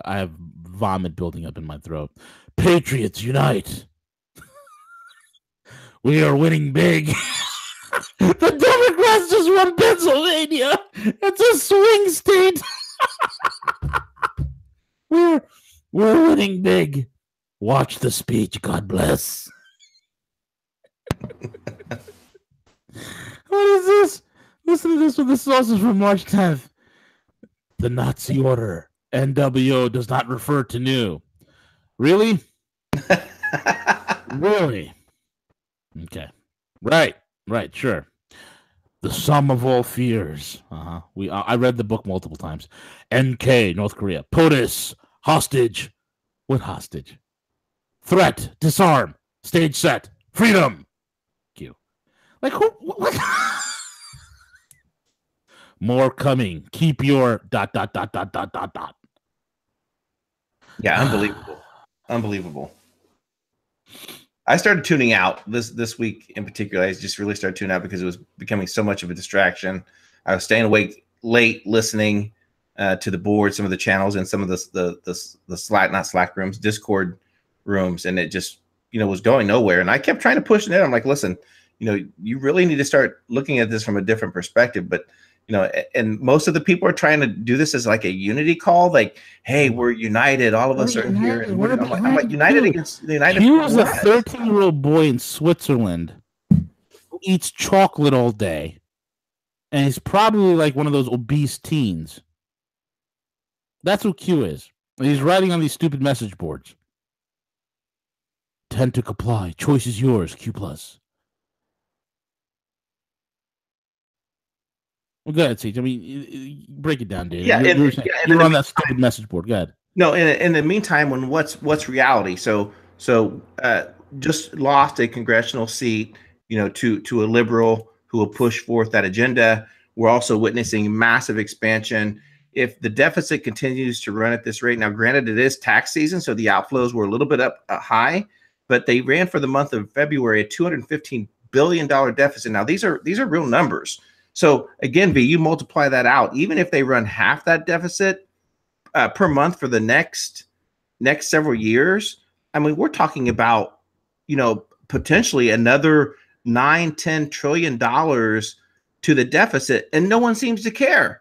I have vomit building up in my throat. Patriots unite. We are winning big. The Democrats just won Pennsylvania. It's a swing state. We're winning big. Watch the speech. God bless. What is this? Listen to this one. This is also from March 10th. The Nazi order. NWO does not refer to new. Really? Really? Okay. Right. Sure. The sum of all fears. I read the book multiple times. NK, North Korea. POTUS, hostage. What hostage? Threat, disarm, stage set, freedom. Q. Like who? What? More coming. Keep your ... Yeah, unbelievable. I started tuning out this week in particular. I just really started tuning out because it was becoming so much of a distraction. I was staying awake late listening to the board, some of the channels, and some of the Slack, not Slack rooms, Discord rooms, and it just was going nowhere. And I kept trying to push it in. I'm like, listen, you really need to start looking at this from a different perspective. But and most of the people are trying to do this as like a unity call, like, hey, we're united, all of us are here. And I'm like, united against the United. He was a 13-year-old boy in Switzerland who eats chocolate all day, and he's probably like one of those obese teens. That's what Q is. He's writing on these stupid message boards. Tend to comply. Choice is yours, Q+. Well, go ahead, Siege. I mean, break it down, dude. Yeah, you're on that stupid message board. Go ahead. No, in the meantime, when what's reality? So just lost a congressional seat, to a liberal who will push forth that agenda. We're also witnessing massive expansion. If the deficit continues to run at this rate, now granted it is tax season, so the outflows were a little bit up high, but they ran for the month of February a $215 billion deficit. Now these are real numbers. So again, V, you multiply that out. Even if they run half that deficit per month for the next several years, I mean, we're talking about, potentially another $9-10 trillion to the deficit, and no one seems to care.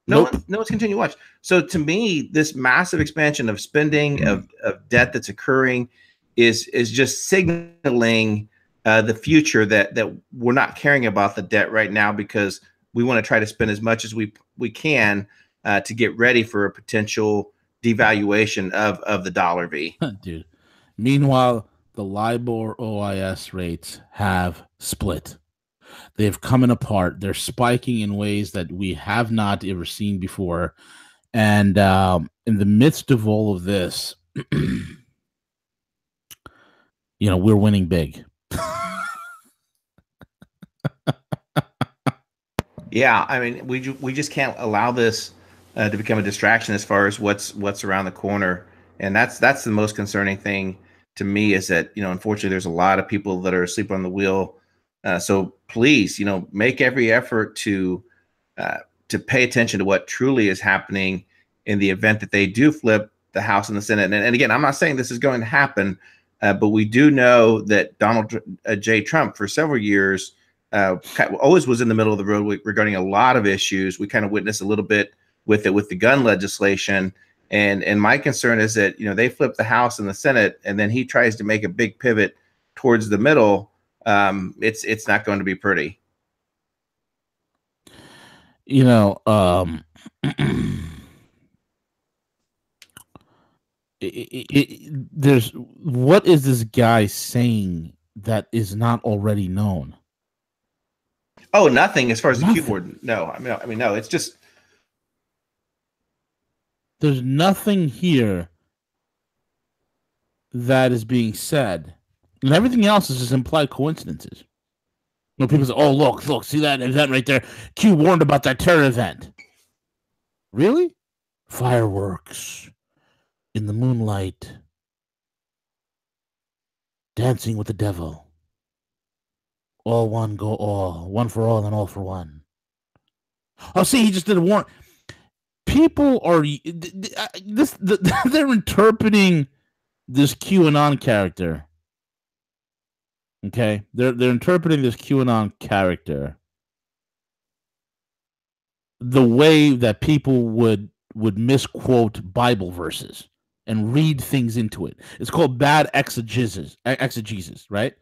No one's continuing to watch. So to me, this massive expansion of spending, of debt that's occurring is just signaling the future that we're not caring about the debt right now because we want to try to spend as much as we can to get ready for a potential devaluation of the dollar, V. Dude. Meanwhile, the LIBOR OIS rates have split. They've come apart. They're spiking in ways that we have not ever seen before. And in the midst of all of this, we're winning big. Yeah, I mean, we just can't allow this to become a distraction as far as what's around the corner, and that's the most concerning thing to me is that unfortunately there's a lot of people that are asleep on the wheel. So please, make every effort to to pay attention to what truly is happening in the event that they do flip the House and the Senate. And again, I'm not saying this is going to happen, but we do know that Donald J. Trump, for several years, always was in the middle of the road regarding a lot of issues. We kind of witnessed a little bit with it with the gun legislation. And my concern is that, they flip the House and the Senate, and then he tries to make a big pivot towards the middle. It's not going to be pretty. There's what is this guy saying that is not already known? Oh, nothing as far as the keyboard. No, I mean, no. It's just there's nothing here that is being said, and everything else is just implied coincidences. People say, "Oh, look, see that event right there? Q warned about that terror event." Really? Fireworks in the moonlight, dancing with the devil. All one, go all. One for all and all for one. Oh, see, he just did a warrant. People are they're interpreting this QAnon character. Okay, they're interpreting this QAnon character the way that people would misquote Bible verses and read things into it. It's called bad exegesis, right?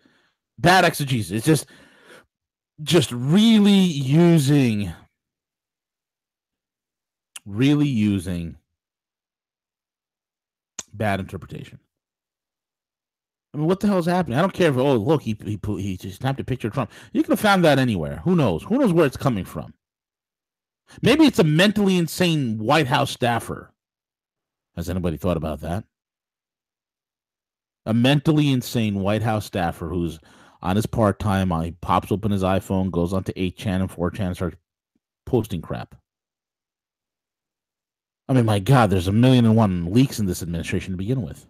Bad exegesis. It's just really using bad interpretation. I mean, what the hell is happening? I don't care if, oh, look, he just snapped a picture of Trump. You could have found that anywhere. Who knows? Who knows where it's coming from? Maybe it's a mentally insane White House staffer. Has anybody thought about that? A mentally insane White House staffer who's on his part-time, he pops open his iPhone, goes onto 8chan and 4chan and starts posting crap. I mean, my God, there's 1,000,001 leaks in this administration to begin with.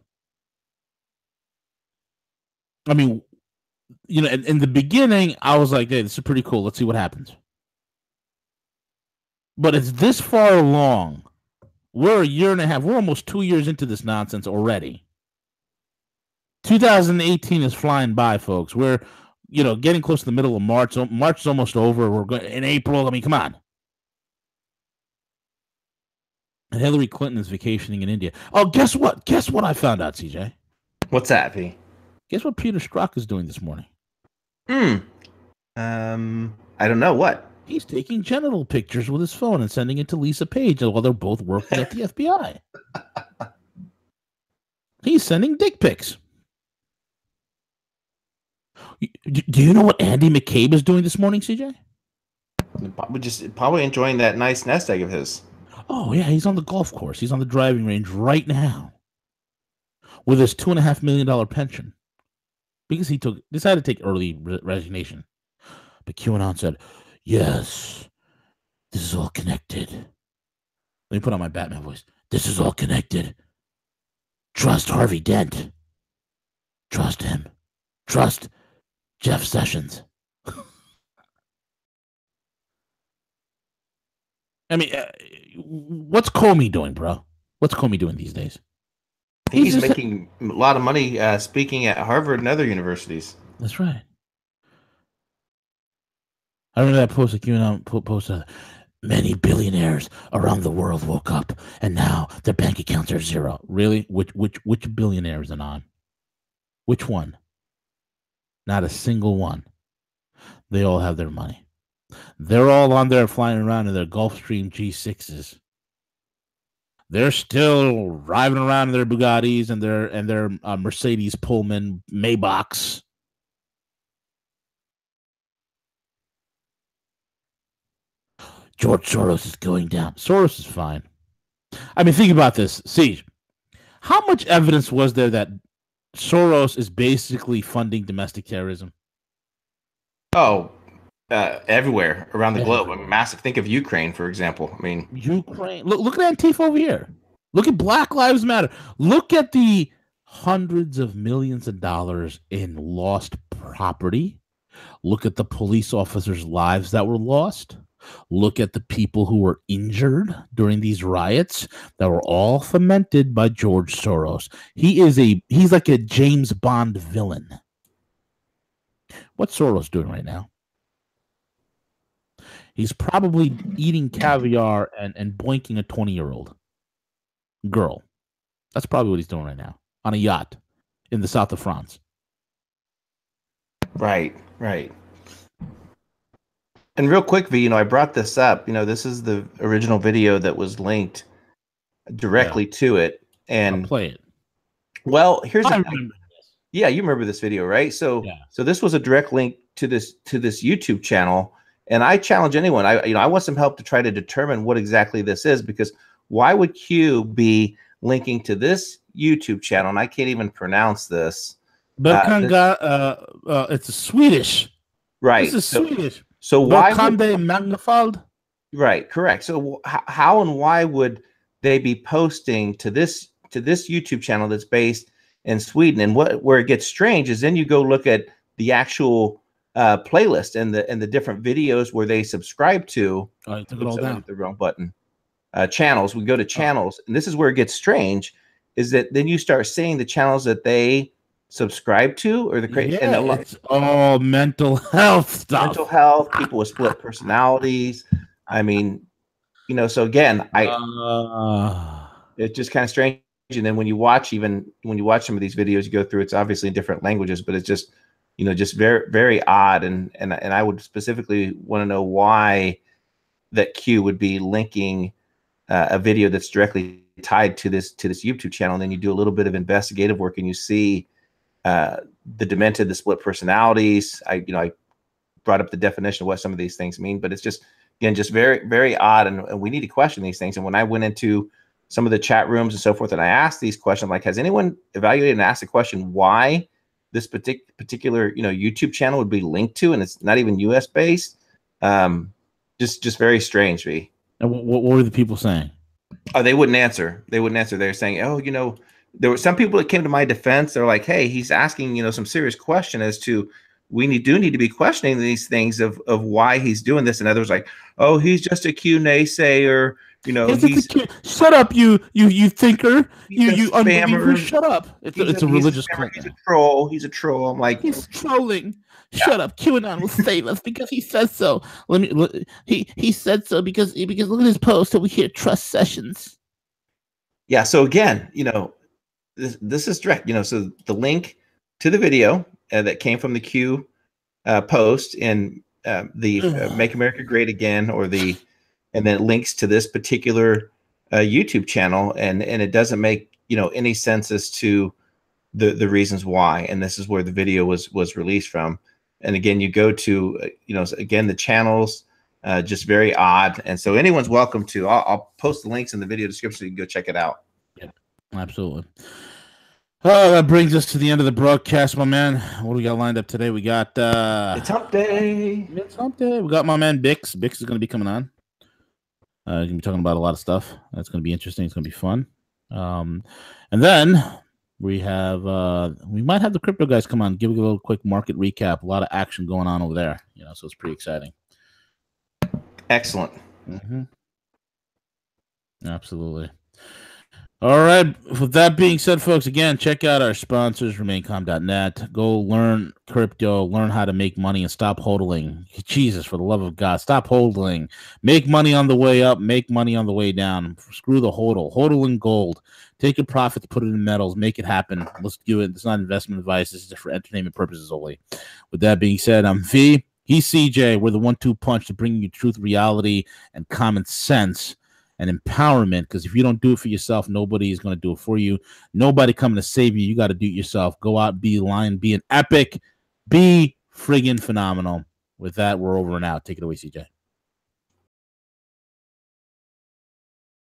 I mean, in the beginning, I was like, hey, this is pretty cool. Let's see what happens. But it's this far along. We're a year and a half. We're almost 2 years into this nonsense already. 2018 is flying by, folks. We're, getting close to the middle of March. March is almost over. We're going in April. I mean, come on. And Hillary Clinton is vacationing in India. Oh, guess what? Guess what I found out, CJ? What's that, P? Guess what Peter Strzok is doing this morning? I don't know. What? He's taking genital pictures with his phone and sending it to Lisa Page while they're both working at the FBI. He's sending dick pics. Do you know what Andy McCabe is doing this morning, CJ? Probably enjoying that nice nest egg of his. Oh, yeah, he's on the golf course. He's on the driving range right now with his $2.5 million pension because he decided to take early resignation. But QAnon said, yes, this is all connected. Let me put on my Batman voice. This is all connected. Trust Harvey Dent. Trust him. Trust Jeff Sessions. I mean, what's Comey doing, bro? What's Comey doing these days? He's making a lot of money speaking at Harvard and other universities. That's right. I remember that post that QAnon posted. Many billionaires around the world woke up, and now their bank accounts are zero. Really? Which billionaire is it on? Which one? Not a single one. They all have their money. They're all on there flying around in their Gulfstream G6s. They're still driving around in their Bugattis and their Mercedes Pullman Maybachs. George Soros is going down. Soros is fine. I mean, think about this. See, how much evidence was there that Soros is basically funding domestic terrorism? Oh, everywhere around the globe. I mean, massive. Think of Ukraine, for example. I mean, Ukraine. Look at Antifa over here. Look at Black Lives Matter. Look at the hundreds of millions of dollars in lost property. Look at the police officers' lives that were lost. Look at the people who were injured during these riots that were all fomented by George Soros. He's like a James Bond villain. What's Soros doing right now? He's probably eating caviar and boinking a 20-year-old girl. That's probably what he's doing right now on a yacht in the south of France. Right. And real quick, V, I brought this up. This is the original video that was linked directly to it. And I'll play it. Well, here's I the remember this. Yeah, you remember this video, right? So this was a direct link to this YouTube channel. And I challenge anyone. I want some help to try to determine what exactly this is, because why would Q be linking to this YouTube channel? And I can't even pronounce this. It's a Swedish. Right. This is Swedish. So why Magnifald? Right, correct. So how and why would they be posting to this YouTube channel that's based in Sweden? And where it gets strange is then you go look at the actual playlist and the different videos where they subscribe to. Oh, I took it all down. The wrong button. Channels. We go to channels, and this is where it gets strange. Is that then you start seeing the channels that they subscribe to, or it's all mental health stuff. Mental health, people with split personalities. I mean, so again, it's just kind of strange. And then when you watch some of these videos, you go through, it's obviously in different languages, but it's just, just very, very odd. And I would specifically want to know why that Q would be linking a video that's directly tied to this YouTube channel. And then you do a little bit of investigative work and you see the demented, the split personalities. I brought up the definition of what some of these things mean, but it's just, again, just very, very odd. And we need to question these things. And when I went into some of the chat rooms and so forth, and I asked these questions, like, has anyone evaluated and asked the question why this particular YouTube channel would be linked to, and it's not even US based? Just very strange. V. And what were the people saying? Oh, they wouldn't answer. They were saying, oh, there were some people that came to my defense. They're like, hey, he's asking, some serious question as to, we do need to be questioning these things of why he's doing this. And others like, oh, he's just a Q naysayer. Shut up, you thinker, you unbeliever. Shut up. It's a religious cult. He's a troll. He's a troll. I'm like, he's trolling. Yeah. Shut up. QAnon will save us because he says so. He said so because look at his post over here. Trust Sessions. Yeah. So again, this is direct. So the link to the video that came from the Q post in the Make America Great Again, and then it links to this particular YouTube channel, and it doesn't make any sense as to the reasons why. And this is where the video was released from. And again, you go to again, the channels, just very odd. And so anyone's welcome to. I'll post the links in the video description so you can go check it out. Yeah, absolutely. Oh, that brings us to the end of the broadcast, my man. What do we got lined up today? We got it's hump day. It's hump day. We got my man Bix. Bix is going to be coming on. He's going to be talking about a lot of stuff. That's going to be interesting. It's going to be fun. And then we might have the crypto guys come on, give a little quick market recap. A lot of action going on over there, so it's pretty exciting. Excellent. Mm-hmm. Absolutely. All right. With that being said, folks, again, check out our sponsors, remaincom.net. Go learn crypto, learn how to make money, and stop hodling. Jesus, for the love of God, stop hodling. Make money on the way up, make money on the way down. Screw the hodl. Hodl in gold. Take your profits, put it in metals, make it happen. Let's do it. It's not investment advice. This is for entertainment purposes only. With that being said, I'm V. He's CJ. We're the 1-2 punch to bring you truth, reality, and common sense. And empowerment, because if you don't do it for yourself, nobody is going to do it for you. Nobody coming to save you. You got to do it yourself. Go out, be a lion, be an epic, be friggin' phenomenal. With that, we're over and out. Take it away, CJ.